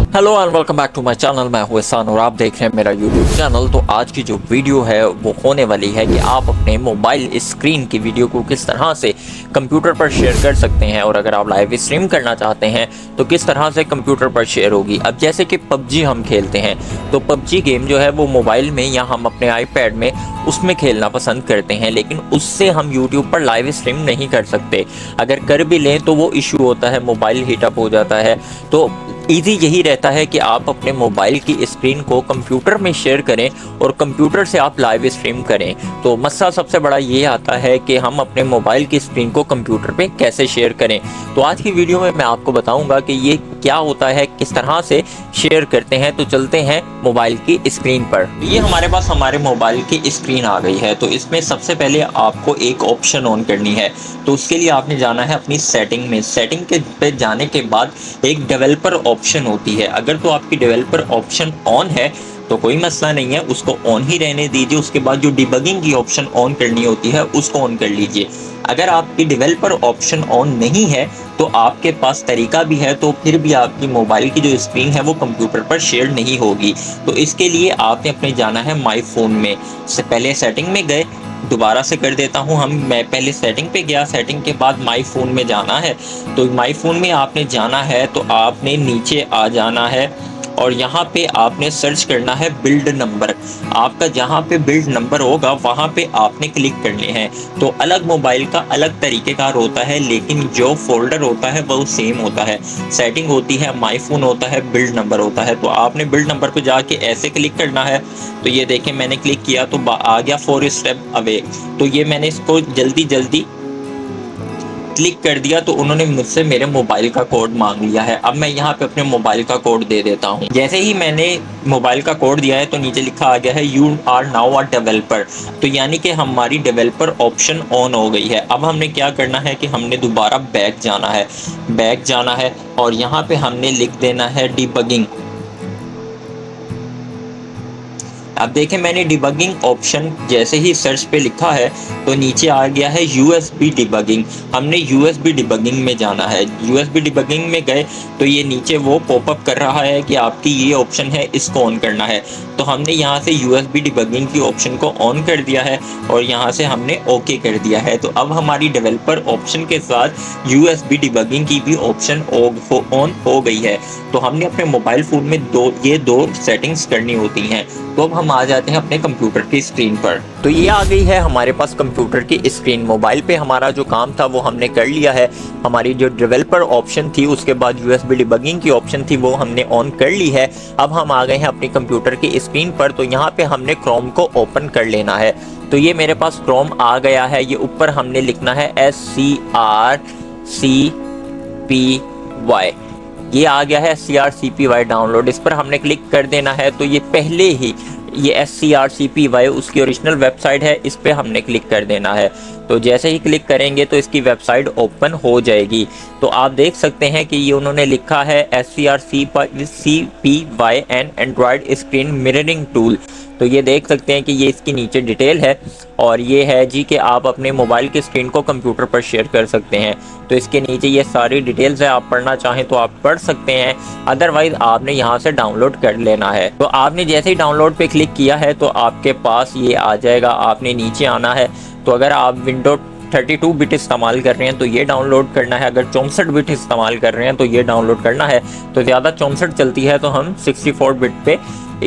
Hello and welcome back to my channel. मैं हूं एहसान और आप देख रहे हैं मेरा यूट्यूब चैनल। तो आज की जो वीडियो है वो होने वाली है कि आप अपने मोबाइल स्क्रीन की वीडियो को किस तरह से कंप्यूटर पर शेयर कर सकते हैं, और अगर आप लाइव स्ट्रीम करना चाहते हैं तो किस तरह से कंप्यूटर पर शेयर होगी। अब जैसे कि पबजी हम खेलते हैं तो पबजी गेम जो है वो मोबाइल में या हम अपने आईपैड में उसमें खेलना पसंद करते हैं, लेकिन उससे हम यूट्यूब पर लाइव स्ट्रीम नहीं कर सकते। अगर कर भी लें तो वो इशू होता है, मोबाइल हीटअप हो जाता है। तो ईजी यही रहता है कि आप अपने मोबाइल की स्क्रीन को कंप्यूटर में शेयर करें और कंप्यूटर से आप लाइव स्ट्रीम करें। तो मसला सबसे बड़ा ये आता है कि हम अपने मोबाइल की स्क्रीन को कंप्यूटर पे कैसे शेयर करें। तो आज की वीडियो में मैं आपको बताऊंगा कि ये क्या होता है, किस तरह से शेयर करते हैं। तो चलते हैं मोबाइल की स्क्रीन पर। ये हमारे पास हमारे मोबाइल की स्क्रीन आ गई है। तो इसमें सबसे पहले आपको एक ऑप्शन ऑन करनी है। तो उसके लिए आपने जाना है अपनी सेटिंग में। सेटिंग के पे जाने के बाद एक डेवलपर ऑप्शन होती है। अगर तो आपकी डेवलपर ऑप्शन ऑन है तो कोई मसला नहीं है, उसको ऑन ही रहने दीजिए। उसके बाद जो डिबगिंग की ऑप्शन ऑन करनी होती है उसको ऑन कर लीजिए। अगर आपकी डेवलपर ऑप्शन ऑन नहीं है तो आपके पास तरीका भी है, तो फिर भी आपकी मोबाइल की जो स्क्रीन है वो कंप्यूटर पर शेयर नहीं होगी। तो इसके लिए आपने अपने जाना है माई फोन में। से पहले सेटिंग में गए, दोबारा से कर देता हूँ मैं पहले सेटिंग पे गया, सेटिंग के बाद माई फ़ोन में जाना है। तो माई फ़ोन में आपने जाना है तो आपने नीचे आ जाना है और यहाँ पे आपने सर्च करना है बिल्ड नंबर। आपका जहाँ पे बिल्ड नंबर होगा वहाँ पे आपने क्लिक करने हैं। तो अलग मोबाइल का अलग तरीक़ेकार होता है, लेकिन जो फोल्डर होता है वो सेम होता है। सेटिंग होती है, माई फ़ोन होता है, बिल्ड नंबर होता है। तो आपने बिल्ड नंबर पे जाके ऐसे क्लिक करना है। तो ये देखें मैंने क्लिक किया तो आ गया 4 स्टेप अवे। तो ये मैंने इसको जल्दी जल्दी क्लिक कर दिया तो उन्होंने मुझसे मेरे मोबाइल का कोड मांग लिया है। अब मैं यहाँ पे अपने मोबाइल का कोड दे देता हूँ। जैसे ही मैंने मोबाइल का कोड दिया है तो नीचे लिखा आ गया है you are now a developer. तो यानी कि हमारी डेवलपर ऑप्शन ऑन हो गई है। अब हमने क्या करना है कि हमने दोबारा बैक जाना है, बैक जाना है और यहाँ पे हमने लिख देना है डिबगिंग। अब देखें मैंने डिबगिंग ऑप्शन जैसे ही सर्च पे लिखा है तो नीचे आ गया है यूएसबी डिबगिंग। हमने यूएसबी डिबगिंग में जाना है। यूएसबी डिबगिंग में गए तो ये नीचे वो पॉपअप कर रहा है कि आपकी ये ऑप्शन है, इसको ऑन करना है। तो हमने यहाँ से यूएसबी डिबगिंग की ऑप्शन को ऑन कर दिया है और यहाँ से हमने ओके कर दिया है। तो अब हमारी डेवलपर ऑप्शन के साथ यूएसबी डिबगिंग की भी ऑप्शन ऑन हो गई है। तो हमने अपने मोबाइल फ़ोन में ये दो सेटिंग्स करनी होती हैं। तो अब हम आ जाते हैं अपने कंप्यूटर की स्क्रीन पर। तो ये आ गई है हमारे पास कंप्यूटर की स्क्रीन। मोबाइल पे हमारा जो काम था वो हमने कर लिया है। हमारी जो डेवलपर ऑप्शन थी, उसके बाद यूएसबी डिबगिंग की ऑप्शन थी, वो हमने ऑन कर ली है। अब हम आ गए हैं अपनी कंप्यूटर की स्क्रीन पर। तो यहाँ पे हमने क्रोम को ओपन कर लेना है। तो ये मेरे पास क्रोम आ गया है। ये ऊपर हमने लिखना है SCRCPY। ये आ गया है SCRCPY डाउनलोड। इस पर हमने क्लिक कर देना है। तो ये पहले ही ये SCRCPY उसकी ओरिजिनल वेबसाइट है, इस पे हमने क्लिक कर देना है। तो जैसे ही क्लिक करेंगे तो इसकी वेबसाइट ओपन हो जाएगी। तो आप देख सकते हैं कि ये उन्होंने लिखा है SCRCPY and Android screen mirroring tool. तो ये देख सकते हैं कि ये इसकी नीचे डिटेल है और ये है जी कि आप अपने मोबाइल की स्क्रीन को कंप्यूटर पर शेयर कर सकते हैं। तो इसके नीचे ये सारी डिटेल्स है, आप पढ़ना चाहें तो आप पढ़ सकते हैं, अदरवाइज आपने यहाँ से डाउनलोड कर लेना है। तो आपने जैसे ही डाउनलोड पे क्लिक किया है तो आपके पास ये आ जाएगा। आपने नीचे आना है। तो अगर आप विंडो 32 बिट इस्तेमाल कर रहे हैं तो ये डाउनलोड करना है। अगर 64 बिट इस्तेमाल कर रहे हैं तो ये डाउनलोड करना है। तो ज़्यादा 64 चलती है तो हम 64 बिट पे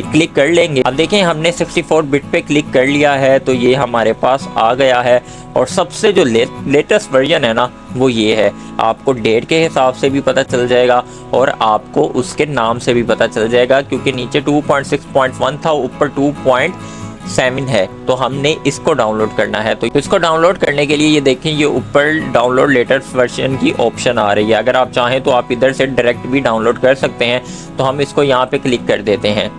क्लिक कर लेंगे। अब देखें हमने 64 बिट पे क्लिक कर लिया है तो ये हमारे पास आ गया है। और सबसे जो लेटेस्ट वर्जन है ना वो ये है। आपको डेट के हिसाब से भी पता चल जाएगा और आपको उसके नाम से भी पता चल जाएगा, क्योंकि नीचे 2.6.1 था, ऊपर 2.7 है। तो हमने इसको डाउनलोड करना है। तो इसको डाउनलोड करने के लिए ये देखें ये ऊपर डाउनलोड लेटेस्ट वर्जन की ऑप्शन आ रही है। अगर आप चाहें तो आप इधर से डायरेक्ट भी डाउनलोड कर सकते हैं। तो हम इसको यहाँ पे क्लिक कर देते हैं।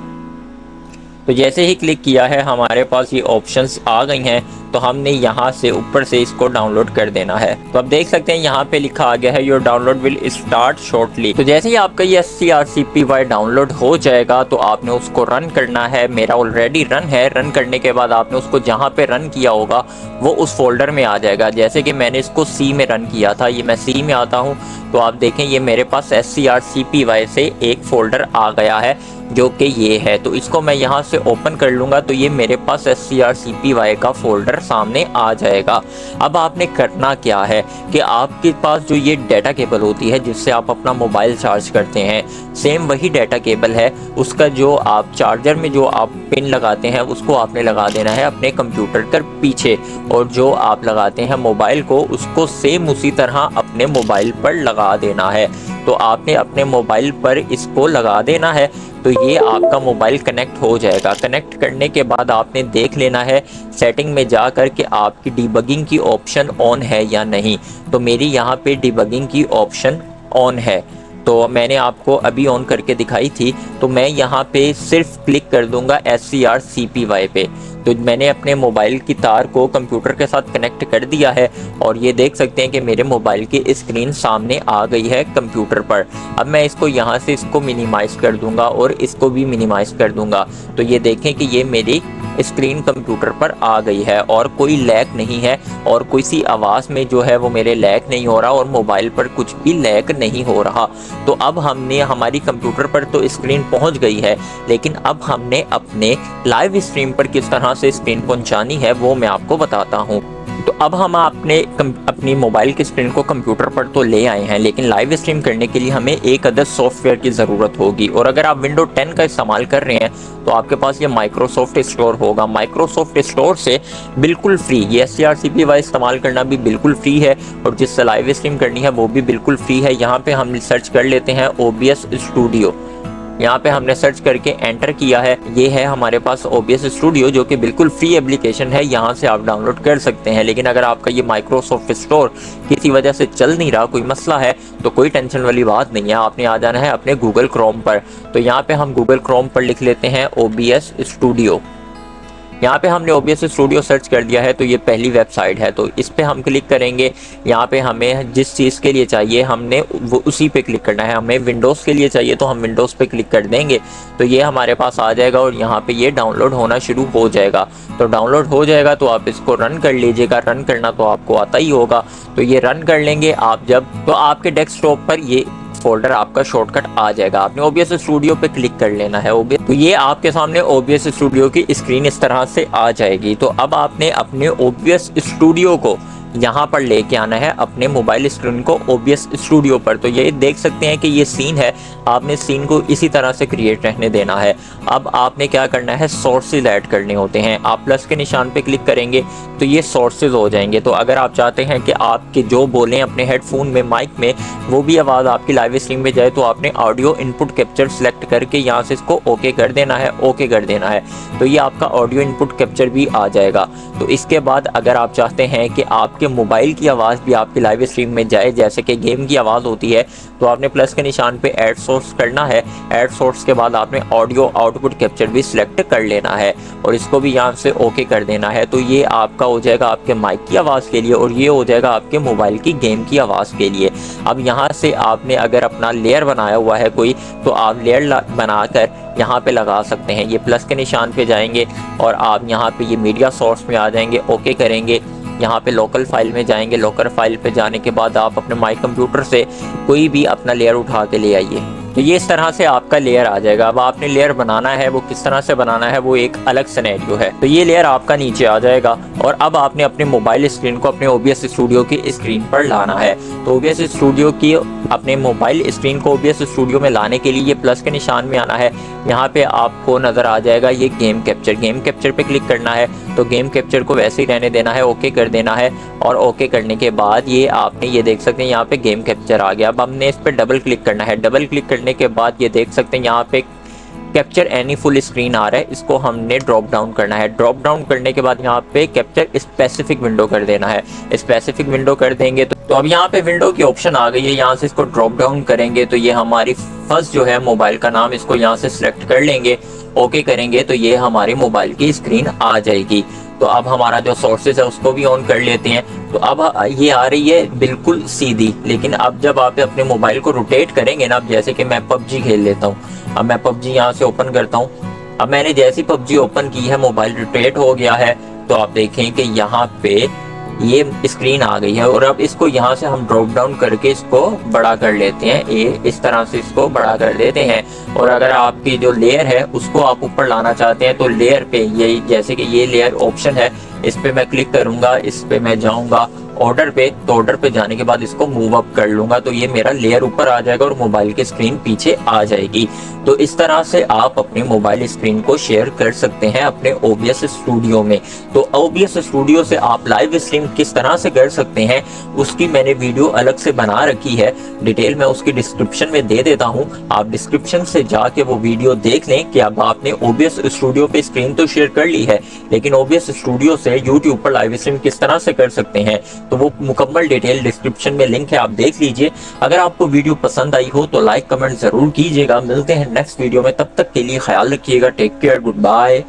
तो जैसे ही क्लिक किया है हमारे पास ये ऑप्शंस आ गई हैं। तो हमने यहाँ से ऊपर से इसको डाउनलोड कर देना है। तो अब देख सकते हैं यहाँ पे लिखा आ गया है your download will start shortly. तो जैसे ही आपका ये strcpy डाउनलोड हो जाएगा तो आपने उसको रन करना है। मेरा ऑलरेडी रन है। रन करने के बाद आपने उसको जहाँ पे रन किया होगा वो उस फोल्डर में आ जाएगा। जैसे कि मैंने इसको सी में रन किया था, ये मैं सी में आता हूँ तो आप देखें ये मेरे पास strcpy से एक फोल्डर आ गया है जो कि ये है। तो इसको मैं यहाँ से ओपन कर लूँगा तो ये मेरे पास strcpy का फोल्डर सामने आ जाएगा। अब आपने करना क्या है कि आपके पास जो ये डाटा केबल होती है जिससे आप अपना मोबाइल चार्ज करते हैं, सेम वही डाटा केबल है। उसका जो आप चार्जर में जो आप पिन लगाते हैं उसको आपने लगा देना है अपने कंप्यूटर के पीछे, और जो आप लगाते हैं मोबाइल को उसको सेम उसी तरह अपने मोबाइल पर लगा देना है। तो आपने अपने मोबाइल पर इसको लगा देना है तो ये आपका मोबाइल कनेक्ट हो जाएगा। कनेक्ट करने के बाद आपने देख लेना है सेटिंग में जाकर के आपकी डिबगिंग की ऑप्शन ऑन है या नहीं। तो मेरी यहाँ पे डिबगिंग की ऑप्शन ऑन है, तो मैंने आपको अभी ऑन करके दिखाई थी। तो मैं यहाँ पे सिर्फ क्लिक कर दूंगा strcpy पे। तो मैंने अपने मोबाइल की तार को कंप्यूटर के साथ कनेक्ट कर दिया है और ये देख सकते हैं कि मेरे मोबाइल की स्क्रीन सामने आ गई है कंप्यूटर पर। अब मैं इसको यहाँ से इसको मिनिमाइज़ कर दूंगा और इसको भी मिनिमाइज़ कर दूंगा। तो ये देखें कि ये मेरी स्क्रीन कंप्यूटर पर आ गई है और कोई लैग नहीं है और कोई सी आवाज़ में जो है वो मेरे लैग नहीं हो रहा और मोबाइल पर कुछ भी लैग नहीं हो रहा। तो अब हमने हमारी कंप्यूटर पर तो स्क्रीन पहुंच गई है, लेकिन अब हमने अपने लाइव स्ट्रीम पर किस तरह से स्क्रीन पहुंचानी है वो मैं आपको बताता हूं। तो अब हम अपनी मोबाइल की स्क्रीन को कंप्यूटर पर तो ले आए हैं, लेकिन लाइव स्ट्रीम करने के लिए हमें एक अदद सॉफ्टवेयर की ज़रूरत होगी। और अगर आप विंडो 10 का इस्तेमाल कर रहे हैं तो आपके पास ये माइक्रोसॉफ्ट स्टोर होगा। माइक्रोसॉफ्ट स्टोर से बिल्कुल फ्री ये strcpy इस्तेमाल करना भी बिल्कुल फ्री है और जिससे लाइव स्ट्रीम करनी है वो भी बिल्कुल फ्री है। यहाँ पे हम सर्च कर लेते हैं OBS स्टूडियो। यहाँ पे हमने सर्च करके एंटर किया है, ये है हमारे पास OBS स्टूडियो जो कि बिल्कुल फ्री एप्लीकेशन है। यहाँ से आप डाउनलोड कर सकते हैं। लेकिन अगर आपका ये माइक्रोसॉफ्ट स्टोर किसी वजह से चल नहीं रहा, कोई मसला है, तो कोई टेंशन वाली बात नहीं है। आपने आ जाना है अपने गूगल क्रोम पर। तो यहाँ पे हम गूगल क्रोम पर लिख लेते हैं OBS स्टूडियो। यहाँ पे हमने OBS स्टूडियो सर्च कर दिया है तो ये पहली वेबसाइट है, तो इस पे हम क्लिक करेंगे। यहाँ पे हमें जिस चीज़ के लिए चाहिए हमने वो उसी पे क्लिक करना है। हमें विंडोज़ के लिए चाहिए तो हम विंडोज़ पे क्लिक कर देंगे तो ये हमारे पास आ जाएगा और यहाँ पे ये डाउनलोड होना शुरू हो जाएगा। तो डाउनलोड हो जाएगा तो आप इसको रन कर लीजिएगा। रन करना तो आपको आता ही होगा, तो ये रन कर लेंगे आप जब, तो आपके डेस्कटॉप पर ये फोल्डर आपका शॉर्टकट आ जाएगा। आपने OBS स्टूडियो पे क्लिक कर लेना है। तो ये आपके सामने OBS स्टूडियो की स्क्रीन इस तरह से आ जाएगी। तो अब आपने अपने OBS स्टूडियो को यहाँ पर लेके आना है अपने मोबाइल स्क्रीन को OBS स्टूडियो पर। तो ये देख सकते हैं कि ये सीन है, आपने सीन को इसी तरह से क्रिएट रहने देना है। अब आपने क्या करना है, सोर्सेज ऐड करने होते हैं। आप प्लस के निशान पे क्लिक करेंगे तो ये सोर्सेज हो जाएंगे। तो अगर आप चाहते हैं कि आपके जो बोलें अपने हेडफोन में, माइक में, वो भी आवाज़ आपकी लाइव स्ट्रीम में जाए तो आपने ऑडियो इनपुट कैप्चर सेलेक्ट करके यहाँ से इसको ओके कर देना है, ओके कर देना है। तो ये आपका ऑडियो इनपुट कैप्चर भी आ जाएगा। तो इसके बाद अगर आप चाहते हैं कि आपके मोबाइल की आवाज़ भी आपकी लाइव स्ट्रीम में जाए, जैसे कि गेम की आवाज़ होती है, तो आपने प्लस के निशान पे ऐड सोर्स करना है। ऐड सोर्स के बाद आपने ऑडियो आउटपुट कैप्चर भी सिलेक्ट कर लेना है और इसको भी यहाँ से ओके कर देना है। तो ये आपका हो जाएगा आपके माइक की आवाज़ के लिए और ये हो जाएगा आपके मोबाइल की गेम की आवाज़ के लिए। अब यहाँ से आपने अगर अपना लेयर बनाया हुआ है कोई, तो आप लेयर बनाकर यहाँ पे लगा सकते हैं। ये प्लस के निशान पे जाएंगे और आप यहाँ पे ये मीडिया सोर्स में आ जाएंगे, ओके करेंगे। यहाँ पे लोकल फाइल में जाएंगे। लोकल फाइल पे जाने के बाद आप अपने माई कंप्यूटर से कोई भी अपना लेयर उठा के ले आइए। तो ये इस तरह से आपका लेयर आ जाएगा। अब आपने लेयर बनाना है, वो किस तरह से बनाना है वो एक अलग सिनेरियो है। तो ये लेयर आपका नीचे आ जाएगा और अब आपने अपने मोबाइल स्क्रीन को अपने OBS स्टूडियो की स्क्रीन पर लाना है। तो OBS स्टूडियो की अपने मोबाइल स्क्रीन को OBS स्टूडियो में लाने के लिए ये प्लस के निशान में आना है। यहाँ पे आपको नज़र आ जाएगा ये गेम कैप्चर। गेम कैप्चर पे क्लिक करना है। तो गेम कैप्चर को वैसे ही रहने देना है, ओके कर देना है। और ओके करने के बाद ये आपने ये देख सकते हैं यहाँ पे गेम कैप्चर आ गया। अब हमने इस पर डबल क्लिक करना है। डबल क्लिक करने के बाद ये देख सकते हैं यहाँ पे कैप्चर एनी फुल स्क्रीन आ रहा है, इसको हमने ड्रॉप डाउन करना है। ड्रॉप डाउन करने के बाद यहाँ पे कैप्चर स्पेसिफिक विंडो कर देना है। स्पेसिफिक विंडो कर देंगे तो अब यहाँ पे विंडो की ऑप्शन आ गई है। यहाँ से इसको ड्रॉप डाउन करेंगे तो ये हमारी फर्स्ट जो है मोबाइल का नाम, इसको यहाँ से सिलेक्ट कर लेंगे, ओके करेंगे तो ये हमारी मोबाइल की स्क्रीन आ जाएगी। तो अब हमारा जो सोर्सेज है उसको भी ऑन कर लेते हैं। तो अब ये आ रही है बिल्कुल सीधी, लेकिन अब जब आप अपने मोबाइल को रोटेट करेंगे ना, अब जैसे कि मैं पबजी खेल लेता हूँ, अब मैं पबजी यहाँ से ओपन करता हूँ। अब मैंने जैसी पबजी ओपन की है, मोबाइल रोटेट हो गया है। तो आप देखें कि यहाँ पे ये स्क्रीन आ गई है, और अब इसको यहाँ से हम ड्रॉप डाउन करके इसको बड़ा कर लेते हैं। ये इस तरह से इसको बड़ा कर देते हैं। और अगर आपकी जो लेयर है उसको आप ऊपर लाना चाहते हैं तो लेयर पे, ये जैसे कि ये लेयर ऑप्शन है, इस पे मैं क्लिक करूंगा, इस पे मैं जाऊंगा ऑर्डर पे, तो ऑर्डर पे जाने के बाद इसको मूव अप कर लूंगा तो ये मेरा लेयर ऊपर आ जाएगा और मोबाइल की स्क्रीन पीछे आ जाएगी। तो इस तरह से आप अपने मोबाइल स्क्रीन को शेयर कर सकते हैं अपने OBS स्टूडियो में। तो OBS स्टूडियो से आप लाइव स्ट्रीम किस तरह से कर सकते हैं उसकी मैंने वीडियो अलग से बना रखी है, डिटेल मैं उसकी डिस्क्रिप्शन में दे देता हूं। आप डिस्क्रिप्शन से जाके वो वीडियो देख लें कि अब आपने OBS स्टूडियो पे स्क्रीन तो शेयर कर ली है, लेकिन OBS स्टूडियो से यूट्यूब पर लाइव स्ट्रीम किस तरह से कर सकते हैं, तो वो मुकम्मल डिटेल डिस्क्रिप्शन में लिंक है, आप देख लीजिए। अगर आपको वीडियो पसंद आई हो तो लाइक कमेंट जरूर कीजिएगा। मिलते हैं नेक्स्ट वीडियो में, तब तक के लिए ख्याल रखिएगा। Take care, good bye.